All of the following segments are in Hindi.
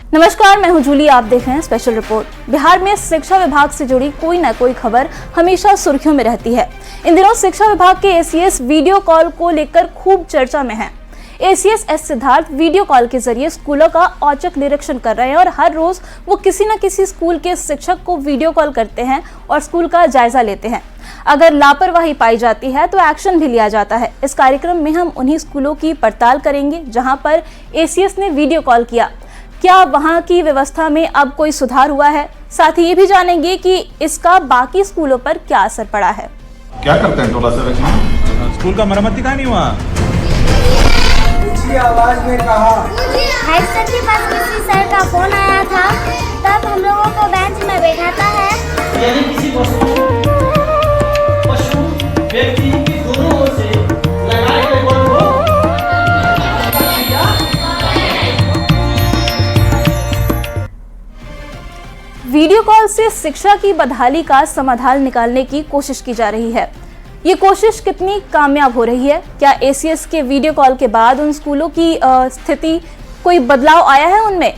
नमस्कार, मैं हूं जूली। आप देख रहे हैं स्पेशल रिपोर्ट। बिहार में शिक्षा विभाग से जुड़ी कोई न कोई खबर हमेशा सुर्खियों में रहती है। इन दिनों शिक्षा विभाग के एसीएस वीडियो कॉल को लेकर खूब चर्चा में है। ACS S Siddharth video call के जरिए स्कूलों का औचक निरीक्षण कर रहे हैं और हर रोज वो किसी न किसी स्कूल के शिक्षक को वीडियो कॉल करते हैं और स्कूल का जायजा लेते हैं। अगर लापरवाही पाई जाती है तो एक्शन भी लिया जाता है। इस कार्यक्रम में हम उन्हीं स्कूलों की पड़ताल करेंगे जहां पर एसीएस ने वीडियो कॉल किया। क्या वहां की व्यवस्था में अब कोई सुधार हुआ है? साथ ही ये भी जानेंगे कि इसका बाकी स्कूलों पर क्या असर पड़ा है। क्या करते हैं टोला सेवक में? स्कूल का मरम्मती कहाँ नहीं हुआ? ऊंची आवाज में कहा। हेड सर के पास किसी सर का फोन आया था, तब हम लोगों को बेंच में बैठाता है। यदि किसी पशु व्यक्ति की दोनों ओर से लगाए गए बल को वीडियो कॉल से शिक्षा की बदहाली का समाधान निकालने की कोशिश की जा रही है। ये कोशिश कितनी कामयाब हो रही है? क्या एसीएस के वीडियो कॉल के बाद उन स्कूलों की स्थिति कोई बदलाव आया है उनमें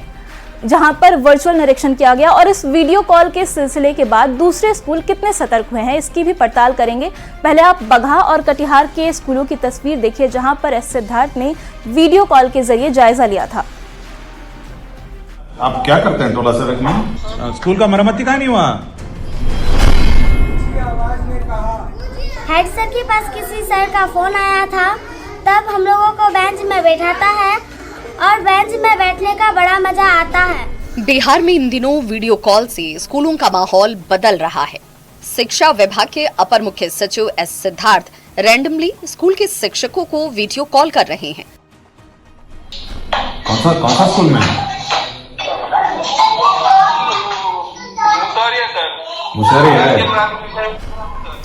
जहां पर वर्चुअल निरीक्षण किया गया? और इस वीडियो कॉल के सिलसिले के बाद दूसरे स्कूल कितने सतर्क हुए हैं, इसकी भी पड़ताल करेंगे। पहले आप बगहा और कटिहार के स्कूलों की तस्वीर देखिए जहां पर एस सिद्धार्थ ने वीडियो कॉल के जरिए जायजा लिया था। आप क्या करते हैं टोला सेवक में? स्कूल का मरम्मती कहाँ नहीं हुआ? ऊंची आवाज में कहा। हेड सर के पास किसी सर का फोन आया था, तब हम लोगों को बेंच में बैठाता है और बेंच में बैठने का बड़ा मजा आता है। बिहार में इन दिनों वीडियो कॉल से स्कूलों का माहौल बदल रहा है। शिक्षा विभाग के अपर मुख्य सचिव एस सिद्धार्थ रैंडमली स्कूल के शिक्षकों को वीडियो कॉल कर रहे हैं। कौन सा स्कूल में? मुसहरी है।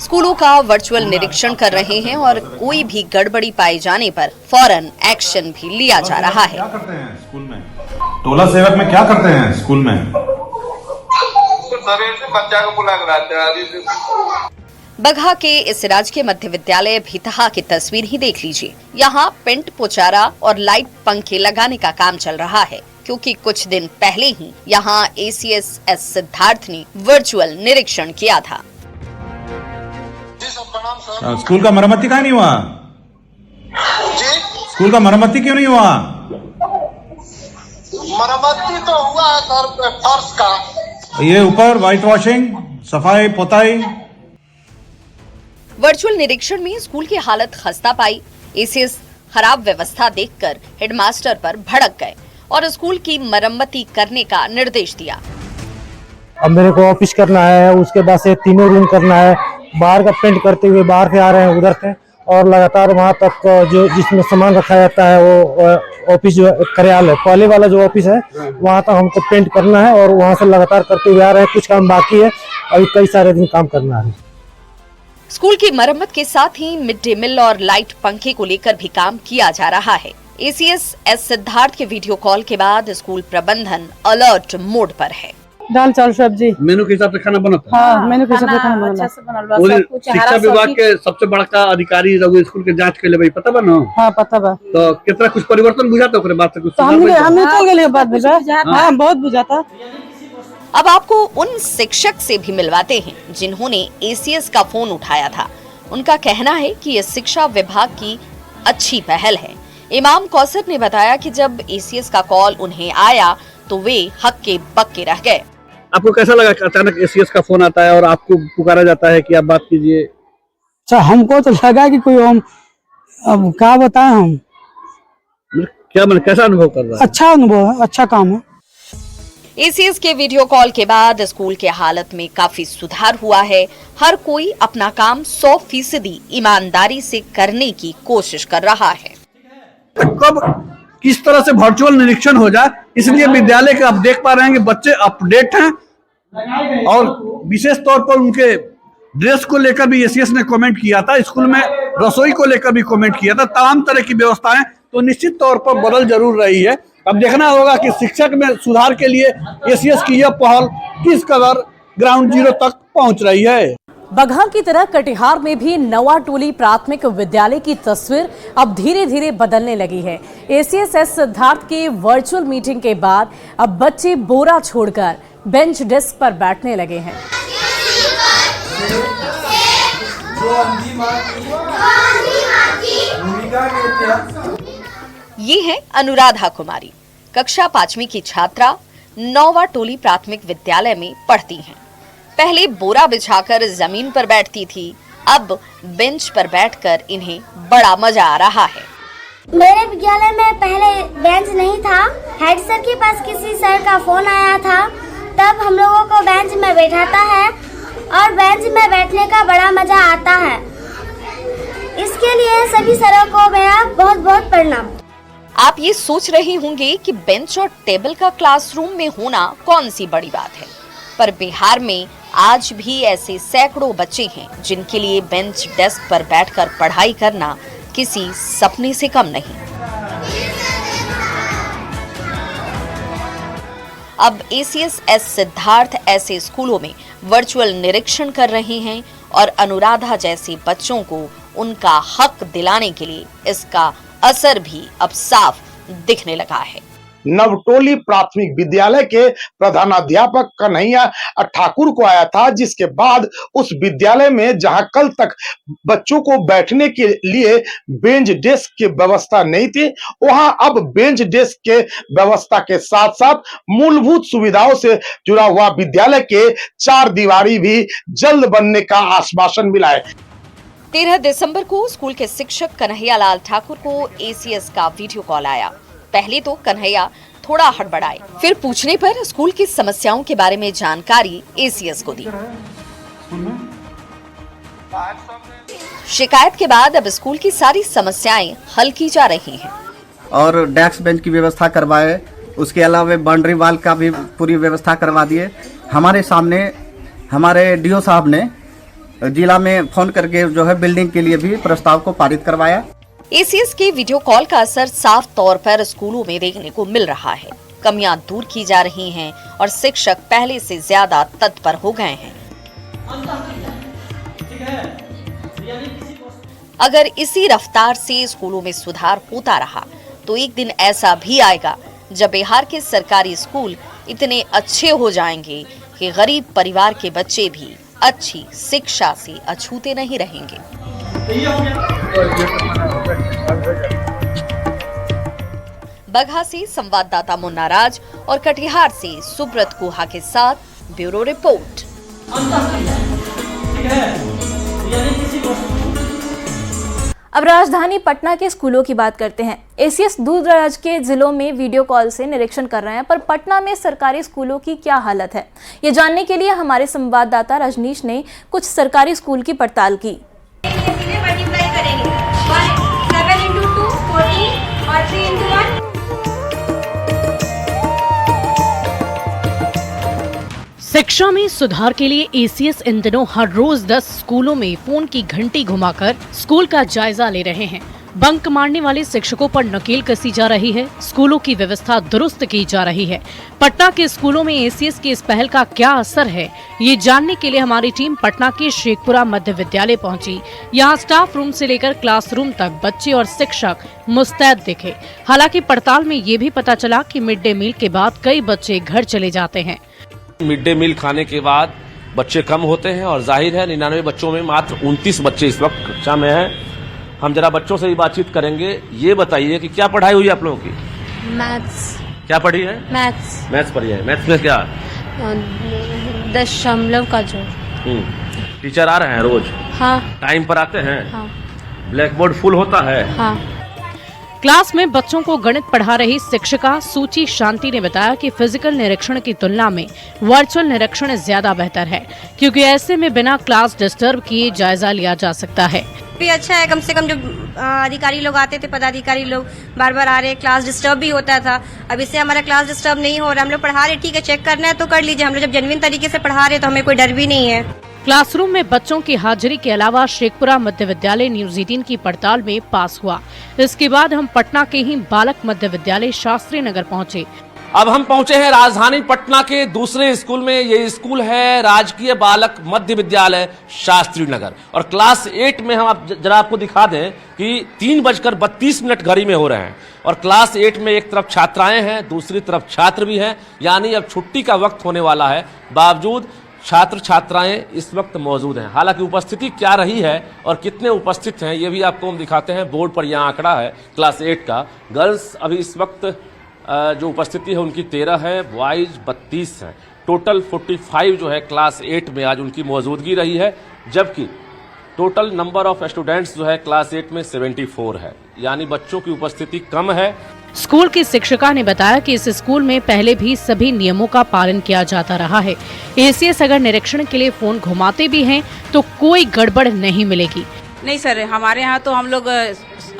स्कूलों का वर्चुअल निरीक्षण कर रहे हैं और कोई भी गड़बड़ी पाए जाने पर फौरन एक्शन भी लिया जा रहा है। क्या करते हैं स्कूल में? टोला सेवक में क्या करते हैं स्कूल में? बच्चा को बुला कर आते हैं। बगहा के इस राजकीय मध्य विद्यालय भितहा की तस्वीर ही देख लीजिए। यहाँ पेंट पोचारा और लाइट पंखे लगाने का काम चल रहा है, क्योंकि कुछ दिन पहले ही यहाँ एसीएस एस सिद्धार्थ ने वर्चुअल निरीक्षण किया था। स्कूल का मरम्मती कहाँ नहीं हुआ? जी, स्कूल का मरम्मती क्यों नहीं हुआ? मरम्मती तो हुआ है सर, फर्श का। ये ऊपर व्हाइट वॉशिंग, सफाई पोताई। वर्चुअल निरीक्षण में स्कूल की हालत खस्ता पाई। एसीएस खराब व्यवस्था देखकर हेडमास्टर पर भड़क गए और स्कूल की मरम्मती करने का निर्देश दिया। अब मेरे को ऑफिस करना है, उसके बाद से तीनों रूम करना है। बाहर का पेंट करते हुए बाहर से आ रहे हैं उधर से, और लगातार वहां तक जो जिसमें सामान रखा जाता है वो ऑफिस जो कार्यालय पहले वाला जो ऑफिस है वहां तक हमको पेंट करना है और वहां से लगातार करते हुए आ रहे हैं। कुछ काम बाकी है, अभी कई सारे दिन काम करना है। स्कूल की मरम्मत के साथ ही मिड डे मील और लाइट पंखे को लेकर भी काम किया जा रहा है। एसीएस एस सिद्धार्थ के वीडियो कॉल के बाद स्कूल प्रबंधन अलर्ट मोड पर है। दाल चावल सब्जी मेनू के हिसाब से खाना बनता है। हाँ, मेनू के हिसाब से खाना अच्छा से बनल। शिक्षा विभाग के सबसे बड़का अधिकारी रघु स्कूल के जांच के लिए पता बा ना? हाँ पता बा। तो कितना कुछ परिवर्तन बुझाता ओकरे बात से कुछ? तो हमने तो गेले बात बुझा। हाँ, बहुत बुझाता। अब आपको उन शिक्षक से भी मिलवाते हैं जिन्होंने एसीएस का फोन उठाया था। उनका कहना है कि ये शिक्षा विभाग की अच्छी पहल है। इमाम कौसर ने बताया कि जब एसीएस का कॉल उन्हें आया तो वे हक्के बक्के रह गए। आपको कैसा लगा कि अचानक एसीएस का फोन आता है और आपको पुकारा जाता है कि आप बात कीजिए? अच्छा, हमको तो लगा कि कोई हम अब क्या बताएं हम। क्या मैंने कैसा अनुभव कर रहा है? अच्छा अनुभव है, अच्छा काम है। एसीएस के वीडियो कॉल के बाद स्कूल के हालत में काफी सुधार हुआ है। हर कोई अपना काम 100% ईमानदारी से करने की कोशिश कर रहा है। कब किस तरह से वर्चुअल निरीक्षण हो जाए, इसलिए विद्यालय के आप देख पा रहे हैं कि बच्चे अपडेट हैं और विशेष तौर पर उनके ड्रेस को लेकर भी एसीएस ने कमेंट किया था। स्कूल में रसोई को लेकर भी कमेंट किया था। तमाम तरह की व्यवस्थाएं तो निश्चित तौर पर बदल जरूर रही है। अब देखना होगा कि शिक्षक में सुधार के लिए एसीएस की यह पहल किस कदर ग्राउंड जीरो तक पहुंच रही है। बगहा की तरह कटिहार में भी नवा टोली प्राथमिक विद्यालय की तस्वीर अब धीरे धीरे बदलने लगी है। एसीएस सिद्धार्थ के वर्चुअल मीटिंग के बाद अब बच्चे बोरा छोड़कर बेंच डेस्क पर बैठने लगे हैं। ये है अनुराधा कुमारी, कक्षा 5वीं की छात्रा, नौवा टोली प्राथमिक विद्यालय में पढ़ती हैं। पहले बोरा बिछाकर जमीन पर बैठती थी, अब बेंच पर बैठकर इन्हें बड़ा मजा आ रहा है। मेरे विद्यालय में पहले बेंच नहीं था। हेड सर के पास किसी सर का फोन आया था, तब हम लोगों को बेंच में बैठाता है और बेंच में बैठने का बड़ा मजा आता है। इसके लिए सभी सरों को मेरा बहुत बहुत प्रणाम। आप ये सोच रहे होंगे कि बेंच और टेबल का क्लासरूम में होना कौन सी बड़ी बात है, पर बिहार में आज भी ऐसे सैकड़ों बच्चे हैं जिनके लिए बेंच डेस्क पर बैठकर पढ़ाई करना किसी सपने से कम नहीं। अब एसीएस सिद्धार्थ ऐसे स्कूलों में वर्चुअल निरीक्षण कर रहे हैं और अनुराधा जैसे बच्चों को उनका हक दिलाने के लिए इसका असर भी अब साफ दिखने लगा है। नवटोली प्राथमिक विद्यालय के प्रधानाध्यापक कन्हैया ठाकुर को आया था, जिसके बाद उस विद्यालय में जहां कल तक बच्चों को बैठने के लिए बेंच डेस्क की व्यवस्था नहीं थी, वहां अब बेंच डेस्क के व्यवस्था के साथ साथ मूलभूत सुविधाओं से जुड़ा हुआ विद्यालय के 4 दीवारी भी जल्द बनने का आश्वासन मिला है। 13 दिसंबर को स्कूल के शिक्षक कन्हैया लाल ठाकुर को एसीएस का वीडियो कॉल आया। पहले तो कन्हैया थोड़ा हड़बड़ाए, फिर पूछने पर स्कूल की समस्याओं के बारे में जानकारी एसीएस को दी। शिकायत के बाद अब स्कूल की सारी समस्याएं हल की जा रही हैं। और डेस्क बेंच की व्यवस्था करवाए, उसके अलावा बाउंड्री वॉल का भी पूरी व्यवस्था करवा दिए। हमारे सामने हमारे डीओ साहब ने जिला में फोन करके जो है बिल्डिंग के लिए भी प्रस्ताव को पारित करवाया। एसीएस के वीडियो कॉल का असर साफ तौर पर स्कूलों में देखने को मिल रहा है। कमियां दूर की जा रही हैं और शिक्षक पहले से ज्यादा तत्पर हो गए हैं। अगर इसी रफ्तार से स्कूलों में सुधार होता रहा तो एक दिन ऐसा भी आएगा जब बिहार के सरकारी स्कूल इतने अच्छे हो जाएंगे कि गरीब परिवार के बच्चे भी अच्छी शिक्षा से अछूते नहीं रहेंगे। बगहा से संवाददाता मुन्ना राज और कटिहार से सुब्रत गुहा के साथ ब्यूरो रिपोर्ट। अब राजधानी पटना के स्कूलों की बात करते हैं। एसीएस दूर दराज के जिलों में वीडियो कॉल से निरीक्षण कर रहे हैं, पर पटना में सरकारी स्कूलों की क्या हालत है, ये जानने के लिए हमारे संवाददाता रजनीश ने कुछ सरकारी स्कूल की पड़ताल की। शिक्षा में सुधार के लिए एसीएस इन दिनों हर रोज 10 स्कूलों में फोन की घंटी घुमाकर स्कूल का जायजा ले रहे हैं। बंक मारने वाले शिक्षकों पर नकेल कसी जा रही है, स्कूलों की व्यवस्था दुरुस्त की जा रही है। पटना के स्कूलों में एसीएस की इस पहल का क्या असर है, ये जानने के लिए हमारी टीम पटना के शेखपुरा मध्य विद्यालय पहुंची। यहाँ स्टाफ रूम से लेकर क्लासरूम तक बच्चे और शिक्षक मुस्तैद दिखे। हालांकि पड़ताल में ये भी पता चला कि मिड डे मील के बाद कई बच्चे घर चले जाते हैं। मिड डे मील खाने के बाद बच्चे कम होते हैं और जाहिर है 99 बच्चों में मात्र 29 बच्चे इस वक्त कक्षा में हैं। हम जरा बच्चों से ही बातचीत करेंगे। ये बताइए कि क्या पढ़ाई हुई आप लोगों की? मैथ्स। क्या पढ़ी है? मैथ्स पढ़ी है। मैथ्स में क्या? दशमलव का जोड़। टीचर आ रहे हैं रोज? हाँ। टाइम पर आते हैं? हाँ। ब्लैक बोर्ड फुल होता है? हाँ। क्लास में बच्चों को गणित पढ़ा रही शिक्षिका सूची शांति ने बताया कि फिजिकल निरीक्षण की तुलना में वर्चुअल निरीक्षण ज्यादा बेहतर है, क्योंकि ऐसे में बिना क्लास डिस्टर्ब किए जायजा लिया जा सकता है। भी अच्छा है, कम से कम जो अधिकारी लोग आते थे, पदाधिकारी लोग बार बार आ रहे, क्लास डिस्टर्ब भी होता था। अब इससे हमारा क्लास डिस्टर्ब नहीं हो रहा। हम लोग पढ़ा रहे, ठीक है, चेक करना है तो कर लीजिए। हम लोग जब जेन्युइन तरीके से पढ़ा रहे तो हमें कोई डर भी नहीं है। क्लासरूम में बच्चों की हाजिरी के अलावा शेखपुरा मध्य विद्यालय न्यूज 18 की पड़ताल में पास हुआ। इसके बाद हम पटना के ही बालक मध्य विद्यालय शास्त्री नगर पहुंचे। अब हम पहुंचे हैं राजधानी पटना के दूसरे स्कूल में। ये स्कूल है राजकीय बालक मध्य विद्यालय शास्त्री नगर और क्लास 8 में हम जरा आपको दिखा दें कि 3:32 घड़ी में हो रहे हैं और क्लास 8 में एक तरफ छात्राएं हैं, दूसरी तरफ छात्र भी हैं, यानी अब छुट्टी का वक्त होने वाला है, बावजूद छात्र छात्राएं इस वक्त मौजूद हैं। हालांकि उपस्थिति क्या रही है और कितने उपस्थित हैं ये भी आपको हम दिखाते हैं। बोर्ड पर यहां आंकड़ा है क्लास 8 का। गर्ल्स अभी इस वक्त जो उपस्थिति है उनकी 13 है, बॉयज 32 है। टोटल 45 जो है क्लास 8 में आज उनकी मौजूदगी रही है, जबकि टोटल नंबर ऑफ स्टूडेंट्स जो है क्लास 8 में 74 है, यानी बच्चों की उपस्थिति कम है। स्कूल की शिक्षिका ने बताया कि इस स्कूल में पहले भी सभी नियमों का पालन किया जाता रहा है। एसीएस अगर निरीक्षण के लिए फोन घुमाते भी हैं तो कोई गड़बड़ नहीं मिलेगी। नहीं सर, हमारे यहाँ तो हम लोग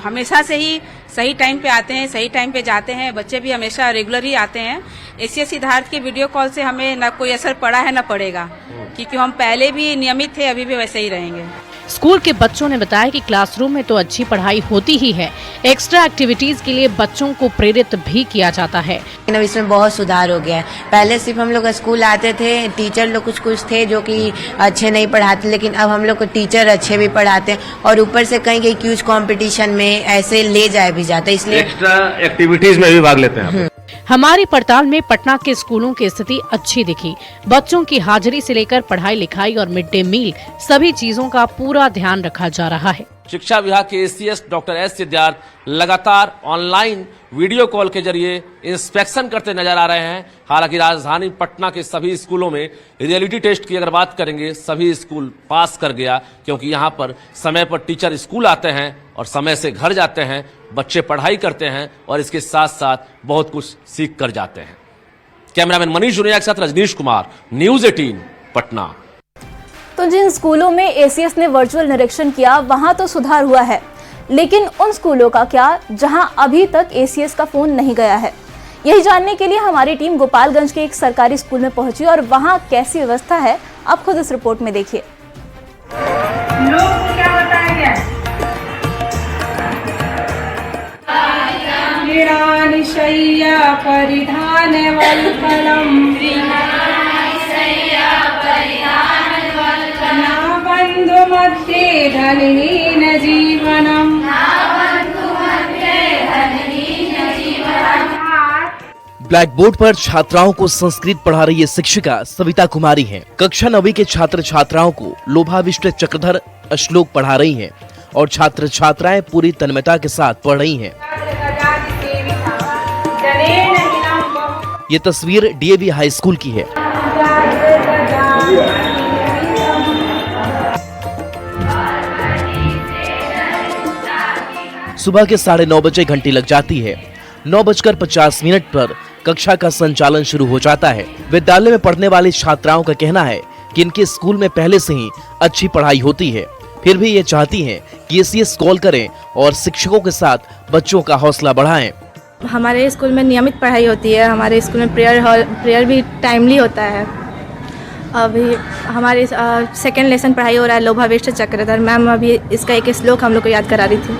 हमेशा से ही सही टाइम पे आते हैं, सही टाइम पे जाते हैं, बच्चे भी हमेशा रेगुलर ही आते हैं। एसीएस सिद्धार्थ के वीडियो कॉल से हमें न कोई असर पड़ा है न पड़ेगा, क्योंकि हम पहले भी नियमित थे, अभी भी वैसे ही रहेंगे। स्कूल के बच्चों ने बताया कि क्लासरूम में तो अच्छी पढ़ाई होती ही है, एक्स्ट्रा एक्टिविटीज के लिए बच्चों को प्रेरित भी किया जाता है। इसमें बहुत सुधार हो गया है। पहले सिर्फ हम लोग स्कूल आते थे, टीचर लोग कुछ थे जो कि अच्छे नहीं पढ़ाते, लेकिन अब हम लोग को टीचर अच्छे भी पढ़ाते हैं और ऊपर से कहीं क्यूज कंपटीशन में ऐसे ले जाए भी जाते हैं, इसलिए एक्स्ट्रा एक्टिविटीज में भी भाग लेते हैं। हमारी पड़ताल में पटना के स्कूलों की स्थिति अच्छी दिखी। बच्चों की हाजिरी से लेकर पढ़ाई लिखाई और मिड डे मील सभी चीजों का पूरा ध्यान रखा जा रहा है। शिक्षा विभाग के एसीएस डॉक्टर एस सिद्धार्थ लगातार ऑनलाइन वीडियो कॉल के जरिए इंस्पेक्शन करते नजर आ रहे हैं। हालांकि राजधानी पटना के सभी स्कूलों में रियलिटी टेस्ट की अगर बात करेंगे, सभी स्कूल पास कर गया, क्योंकि यहाँ पर समय पर टीचर स्कूल आते हैं और समय से घर जाते हैं, बच्चे पढ़ाई करते हैं और इसके साथ साथ बहुत कुछ सीख कर जाते हैं। कैमरामैन मनीष जुनिया के साथ रजनीश कुमार, न्यूज़ 18 पटना। तो जिन स्कूलों में एसीएस ने वर्चुअल निरीक्षण किया वहां तो सुधार हुआ है, लेकिन उन स्कूलों का क्या जहां अभी तक एसीएस का फोन नहीं गया है? यही जानने के लिए हमारी टीम गोपालगंज के एक सरकारी स्कूल में पहुंची और वहां कैसी व्यवस्था है आप खुद इस रिपोर्ट में देखिए। लोग क्या बताएंगे? निशय्या परिधान वल्कलम ना बंधु मध्ये धनहीन जीवनम। ब्लैक बोर्ड पर छात्राओं को संस्कृत पढ़ा रही ये शिक्षिका सविता कुमारी हैं। कक्षा 9वीं के छात्र छात्राओं को लोभाविष्ट चक्रधर श्लोक पढ़ा रही हैं और छात्र छात्राएं पूरी तन्मयता के साथ पढ़ रही हैं। ये तस्वीर डीएवी हाई स्कूल की है। सुबह के 9:30 बजे घंटी लग जाती है। 9:50 पर कक्षा का संचालन शुरू हो जाता है। विद्यालय में पढ़ने वाली छात्राओं का कहना है कि इनके स्कूल में पहले से ही अच्छी पढ़ाई होती है, फिर भी ये चाहती हैं कि एसीएस कॉल करें और शिक्षकों के साथ बच्चों का हौसला बढ़ाएं। हमारे स्कूल में नियमित पढ़ाई होती है। हमारे स्कूल में प्रेयर भी टाइमली होता है। अभी हमारे सेकेंड लेसन पढ़ाई हो रहा है लोभाविष्ट चक्रधर। मैम अभी इसका एक श्लोक हम लोग को याद करा रही थी।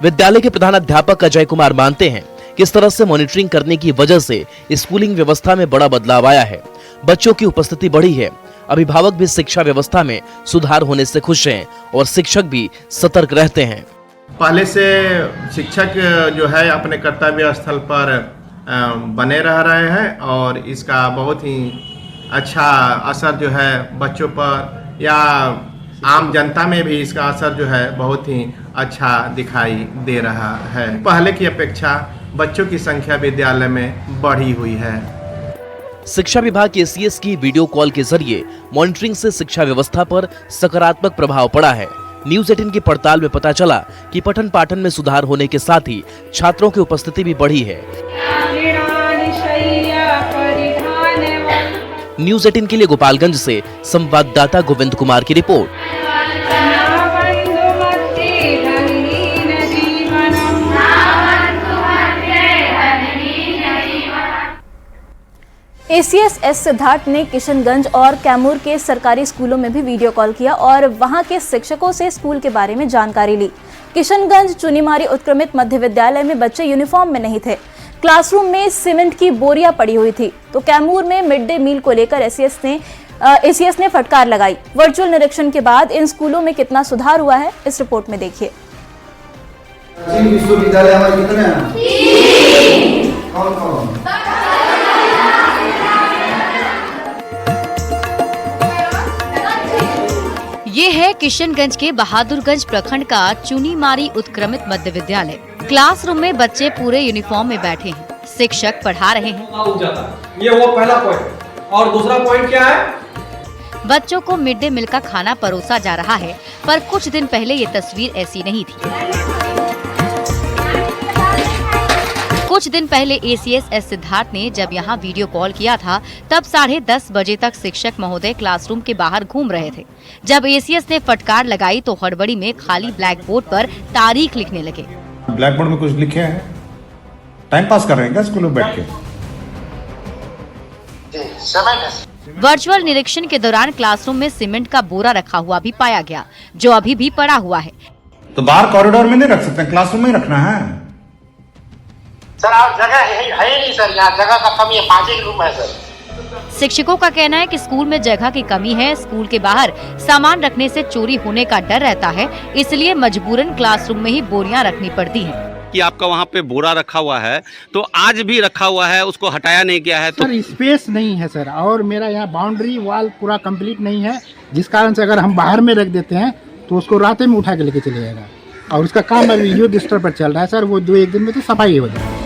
विद्यालय के प्रधानाध्यापक अजय कुमार मानते हैं कि इस तरह से मॉनिटरिंग करने की वजह से स्कूलिंग व्यवस्था में बड़ा बदलाव आया है। बच्चों की उपस्थिति बढ़ी है। अभिभावक भी शिक्षा व्यवस्था में सुधार होने से खुश हैं और शिक्षक भी सतर्क रहते हैं। पहले से शिक्षक जो है अपने कर्तव्य स्थल पर बने रह रहे हैं और इसका बहुत ही अच्छा असर जो है बच्चों पर या आम जनता में भी इसका असर जो है बहुत ही अच्छा दिखाई दे रहा है। पहले की अपेक्षा बच्चों की संख्या विद्यालय में बढ़ी हुई है। शिक्षा विभाग के एसीएस की वीडियो कॉल के जरिए मॉनिटरिंग से शिक्षा व्यवस्था पर सकारात्मक प्रभाव पड़ा है। न्यूज़ 18 की पड़ताल में पता चला कि पठन पाठन में सुधार होने के साथ ही छात्रों की उपस्थिति भी बढ़ी है। न्यूज़ 18 के लिए गोपालगंज से संवाददाता गोविंद कुमार की रिपोर्ट। एसीएस एस सिद्धार्थ ने किशनगंज और कैमूर के सरकारी स्कूलों में भी वीडियो कॉल किया और वहां के शिक्षकों से स्कूल के बारे में जानकारी ली। किशनगंज चुनीमारी उत्क्रमित मध्य विद्यालय में बच्चे यूनिफॉर्म में नहीं थे। क्लासरूम में सीमेंट की बोरियां पड़ी हुई थी। तो कैमूर में मिड डे मील को लेकर एसीएस ने फटकार लगाई। वर्चुअल निरीक्षण के बाद इन स्कूलों में कितना सुधार हुआ है, इस रिपोर्ट में देखिए। विश्वविद्यालय हमारे कितने हैं? कौन? ये है किशनगंज के बहादुरगंज प्रखंड का चुनीमारी उत्क्रमित मध्य विद्यालय। क्लासरूम में बच्चे पूरे यूनिफॉर्म में बैठे हैं, शिक्षक पढ़ा रहे हैं। ये वो पहला पॉइंट। और दूसरा पॉइंट क्या है? बच्चों को मिड डे मील का खाना परोसा जा रहा है, पर कुछ दिन पहले ये तस्वीर ऐसी नहीं थी। कुछ दिन पहले एसीएस सिद्धार्थ ने जब यहाँ वीडियो कॉल किया था, तब 10:30 बजे तक शिक्षक महोदय क्लासरूम के बाहर घूम रहे थे। जब एसीएस ने फटकार लगाई तो हड़बड़ी में खाली ब्लैक बोर्ड पर तारीख लिखने लगे। ब्लैक बोर्ड में कुछ लिखे हैं? टाइम पास कर रहे हैं क्या स्कूल में बैठ के? वर्चुअल निरीक्षण के दौरान क्लासरूम में सीमेंट का बोरा रखा हुआ भी पाया गया, जो अभी भी पड़ा हुआ है। तो बाहर कॉरिडोर में नहीं रख सकते, क्लासरूम में ही रखना है। सर आप जगह है नहीं सर, यहाँ जगह का कमी है, 5 ही रूम है सर। शिक्षकों का कहना है कि स्कूल में जगह की कमी है। स्कूल के बाहर सामान रखने से चोरी होने का डर रहता है, इसलिए मजबूरन क्लासरूम में ही बोरियां रखनी पड़ती हैं। कि आपका वहाँ पे बोरा रखा हुआ है, तो आज भी रखा हुआ है, उसको हटाया नहीं गया है। तो सर स्पेस नहीं है सर, और मेरा यहाँ बाउंड्री वॉल पूरा कंप्लीट नहीं है, जिस कारण से अगर हम बाहर में रख देते हैं तो उसको रात में उठा के लेके चले जाएगा। और उसका काम अभी युद्ध स्तर पर चल रहा है सर, वो 2-1 दिन में तो सफाई हो जाएगी।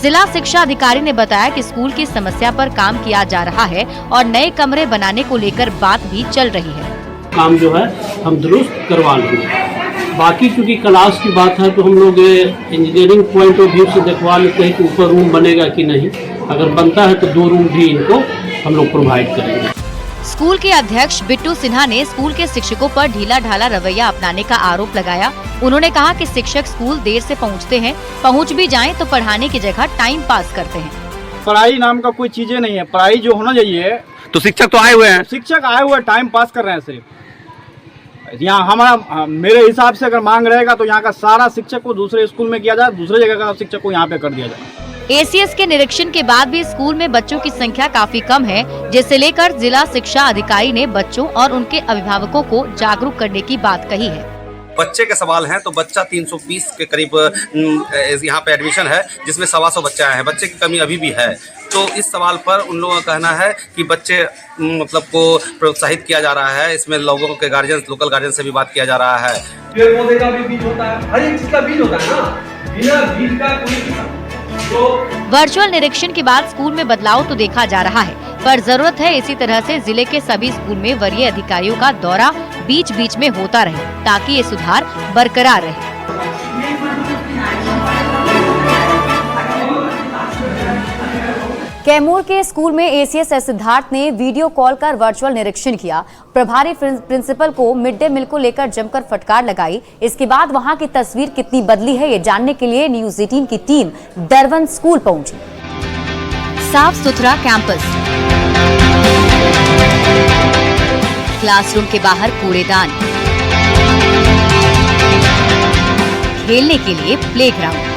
जिला शिक्षा अधिकारी ने बताया कि स्कूल की समस्या पर काम किया जा रहा है और नए कमरे बनाने को लेकर बात भी चल रही है। काम जो है हम दुरुस्त करवा लेंगे। बाकी चूंकि क्लास की बात है तो हम लोग इंजीनियरिंग पॉइंट ऑफ व्यू से देखवा लेते हैं कि ऊपर रूम बनेगा कि नहीं। अगर बनता है तो 2 रूम भी इनको हम लोग प्रोवाइड करेंगे। स्कूल के अध्यक्ष बिट्टू सिन्हा ने स्कूल के शिक्षकों पर ढीला ढाला रवैया अपनाने का आरोप लगाया। उन्होंने कहा कि शिक्षक स्कूल देर से पहुंचते हैं, पहुंच भी जाएं तो पढ़ाने की जगह टाइम पास करते हैं। पढ़ाई नाम का कोई चीजें नहीं है, पढ़ाई जो होना चाहिए। तो शिक्षक तो आए हुए हैं, शिक्षक आए हुए टाइम पास कर रहे हैं सिर्फ। यहाँ हमारा मेरे हिसाब से अगर मांग रहेगा तो यहाँ का सारा शिक्षक को दूसरे स्कूल में किया जाए, दूसरे जगह का शिक्षक को यहाँ पे कर दिया जाए। एसीएस के निरीक्षण के बाद भी स्कूल में बच्चों की संख्या काफी कम है, जिसे लेकर जिला शिक्षा अधिकारी ने बच्चों और उनके अभिभावकों को जागरूक करने की बात कही है। बच्चे के सवाल हैं तो बच्चा 320 के करीब यहाँ पे एडमिशन है, जिसमें 125 बच्चे आए हैं। बच्चे की कमी अभी भी है। तो इस सवाल पर उन लोगों का कहना है कि बच्चे मतलब को प्रोत्साहित किया जा रहा है। इसमें लोगों के गार्जियन, लोकल गार्जियन से भी बात किया जा रहा है। पेड़ पौधे का भी बीज होता है, हर एक चीज का बीज होता है ना, बिना बीज का कोई। वर्चुअल निरीक्षण के बाद स्कूल में बदलाव तो देखा जा रहा है, पर जरूरत है इसी तरह से जिले के सभी स्कूल में वरीय अधिकारियों का दौरा बीच बीच में होता रहे, ताकि ये सुधार बरकरार रहे। कैमूर के स्कूल में एसीएस सिद्धार्थ ने वीडियो कॉल कर वर्चुअल निरीक्षण किया। प्रभारी प्रिंसिपल को मिड डे मील को लेकर जमकर फटकार लगाई। इसके बाद वहां की तस्वीर कितनी बदली है, ये जानने के लिए न्यूज़ 18 की टीम दरवन स्कूल पहुंची। साफ सुथरा कैंपस, क्लासरूम के बाहर कूड़ेदान, खेलने के लिए प्लेग्राउंड,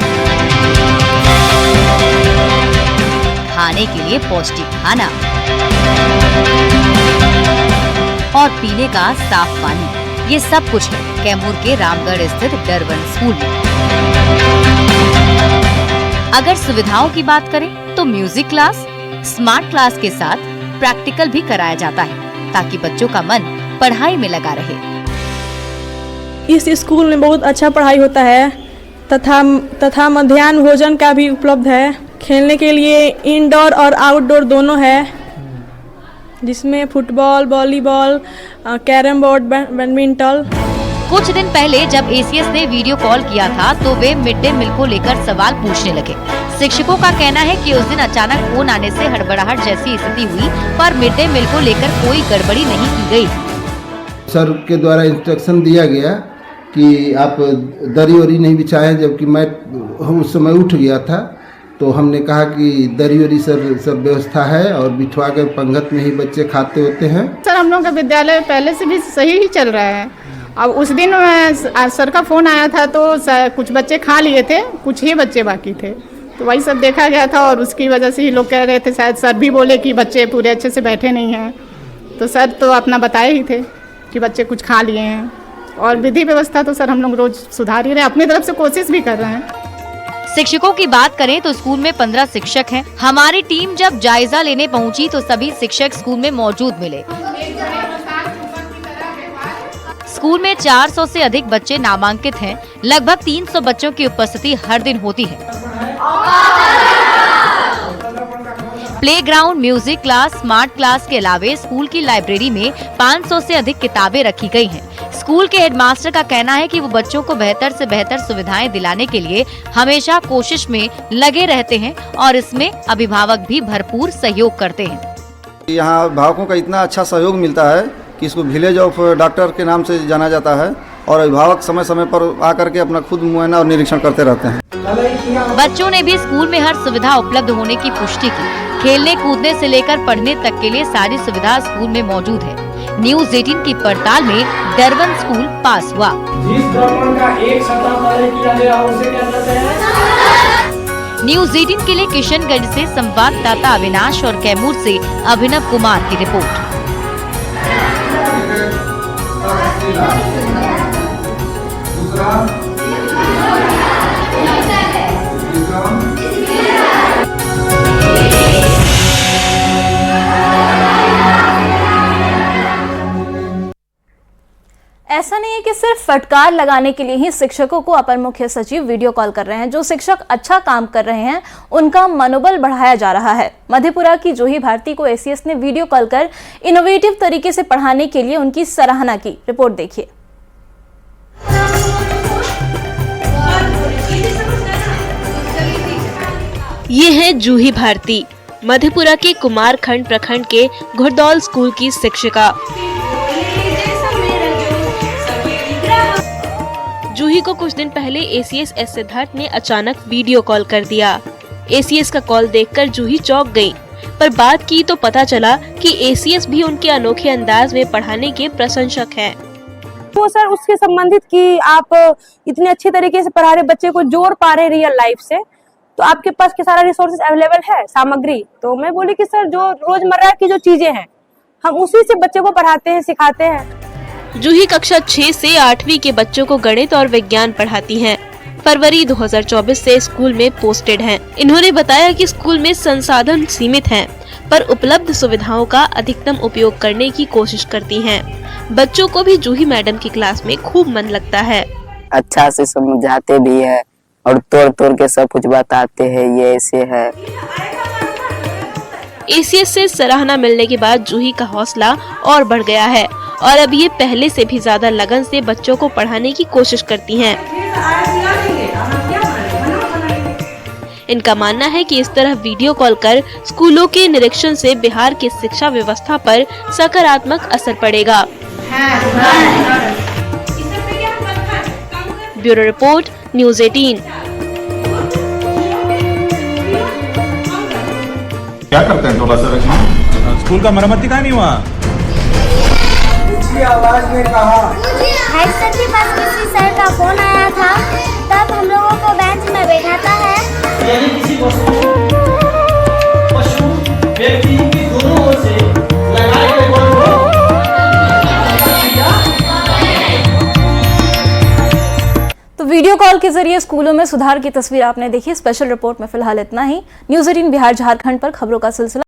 खाने के लिए पौष्टिक खाना और पीने का साफ पानी, ये सब कुछ है कैमूर के रामगढ़ स्थित दरवन स्कूल में। अगर सुविधाओं की बात करें तो म्यूजिक क्लास, स्मार्ट क्लास के साथ प्रैक्टिकल भी कराया जाता है, ताकि बच्चों का मन पढ़ाई में लगा रहे। इस स्कूल में बहुत अच्छा पढ़ाई होता है तथा मध्याह्न भोजन का भी उपलब्ध है। खेलने के लिए इंडोर और आउटडोर दोनों है, जिसमें football, volleyball, carrom board, badminton. कुछ दिन पहले जब एसीएस ने वीडियो कॉल किया था तो वे मिड डे मील को लेकर सवाल पूछने लगे। शिक्षकों का कहना है कि उस दिन अचानक फोन आने से हड़बड़ाहट जैसी स्थिति हुई, पर मिड डे मील को लेकर कोई गड़बड़ी नहीं की गई। सर के द्वारा इंस्ट्रक्शन दिया गया कि आप दरी वरी नहीं बिछाएं, जबकि मैं उस समय उठ गया था। तो हमने कहा कि दरी वरी सर सब व्यवस्था है और बिछवा कर पंगत में ही बच्चे खाते होते हैं। सर हम लोग का विद्यालय पहले से भी सही ही चल रहा है। अब उस दिन सर का फोन आया था तो कुछ बच्चे खा लिए थे, कुछ ही बच्चे बाकी थे, तो वही सब देखा गया था और उसकी वजह से ही लोग कह रहे थे, शायद सर भी बोले कि बच्चे पूरे अच्छे से बैठे नहीं हैं। तो सर तो अपना बताए ही थे कि बच्चे कुछ खा लिए हैं, और विधि व्यवस्था तो सर हम लोग रोज सुधार ही रहे, अपनी तरफ से कोशिश भी कर रहे हैं। शिक्षकों की बात करें तो स्कूल में 15 शिक्षक हैं। हमारी टीम जब जायजा लेने पहुंची तो सभी शिक्षक स्कूल में मौजूद मिले। स्कूल में 400 से अधिक बच्चे नामांकित हैं। लगभग 300 बच्चों की उपस्थिति हर दिन होती है। Playground, music class, smart class के अलावे स्कूल की लाइब्रेरी में 500 से अधिक किताबें रखी गई हैं। स्कूल के हेडमास्टर का कहना है कि वो बच्चों को बेहतर से बेहतर सुविधाएं दिलाने के लिए हमेशा कोशिश में लगे रहते हैं और इसमें अभिभावक भी भरपूर सहयोग करते हैं। यहाँ अभिभावकों का इतना अच्छा सहयोग मिलता है कि इसको विलेज ऑफ डॉक्टर के नाम से जाना जाता है, और अभिभावक समय समय पर आकर के अपना खुद मुआयना और निरीक्षण करते रहते हैं। बच्चों ने भी स्कूल में हर सुविधा उपलब्ध होने की पुष्टि की। खेलने कूदने से लेकर पढ़ने तक के लिए सारी सुविधा स्कूल में मौजूद है। न्यूज़ 18 की पड़ताल में डरवन स्कूल पास हुआ। जिस प्रमाण का एक सप्ताह किया गया उसे क्या कहते हैं? न्यूज़ 18 के लिए किशनगंज से संवाददाता अविनाश और कैमूर से अभिनव कुमार की रिपोर्ट। ऐसा नहीं है कि सिर्फ फटकार लगाने के लिए ही शिक्षकों को अपर मुख्य सचिव वीडियो कॉल कर रहे हैं। जो शिक्षक अच्छा काम कर रहे हैं उनका मनोबल बढ़ाया जा रहा है। मधेपुरा की जूही भारती को एसीएस ने वीडियो कॉल कर इनोवेटिव तरीके से पढ़ाने के लिए उनकी सराहना की। रिपोर्ट देखिए। ये है जूही भारती, मधेपुरा के कुमारखंड प्रखंड के घुड़दौल स्कूल की शिक्षिका। जूही को कुछ दिन पहले एसीएस एस सिद्धार्थ ने अचानक वीडियो कॉल कर दिया। एसीएस का कॉल देखकर जूही चौंक गई, पर बात की तो पता चला कि एसीएस भी उनके अनोखे अंदाज में पढ़ाने के प्रशंसक हैं। तो सर उसके संबंधित कि आप इतने अच्छे तरीके से पढ़ा रहे, बच्चे को जोड़ पा रहे रियल लाइफ से, तो आपके पास के सारा रिसोर्सेज अवेलेबल है, सामग्री। तो मैं बोली कि सर जो रोजमर्रा की जो चीजें हैं हम उसी से बच्चे को पढ़ाते हैं, सिखाते हैं। जूही कक्षा 6 से 8वीं के बच्चों को गणित और विज्ञान पढ़ाती हैं। फरवरी 2024 से स्कूल में पोस्टेड हैं। इन्होंने बताया कि स्कूल में संसाधन सीमित हैं, पर उपलब्ध सुविधाओं का अधिकतम उपयोग करने की कोशिश करती हैं। बच्चों को भी जूही मैडम की क्लास में खूब मन लगता है। अच्छा से समझाते भी है और तोड़ तोड़ के सब कुछ बताते हैं, ये ऐसे है। एसीएस से सराहना मिलने के बाद जूही का हौसला और बढ़ गया है और अब ये पहले से भी ज्यादा लगन से बच्चों को पढ़ाने की कोशिश करती हैं। इनका मानना है कि इस तरह वीडियो कॉल कर स्कूलों के निरीक्षण से बिहार की शिक्षा व्यवस्था पर सकारात्मक असर पड़ेगा। Bureau report, news 18। क्या करते हैं टोला से रखना? स्कूल का मरम्मती का नहीं हुआ। आवाज में कहा हेड सर के पास किसी सर का फोन आया था, तब हम लोगों को बेंच में बैठाता है। यदि किसी पशु व्यक्ति की दोनों ओर से लगाए गए बल को तो वीडियो कॉल के जरिए स्कूलों में सुधार की तस्वीर आपने देखी। स्पेशल रिपोर्ट में फिलहाल इतना ही। न्यूज़ 18 बिहार झारखंड पर खबरों का सिलसिला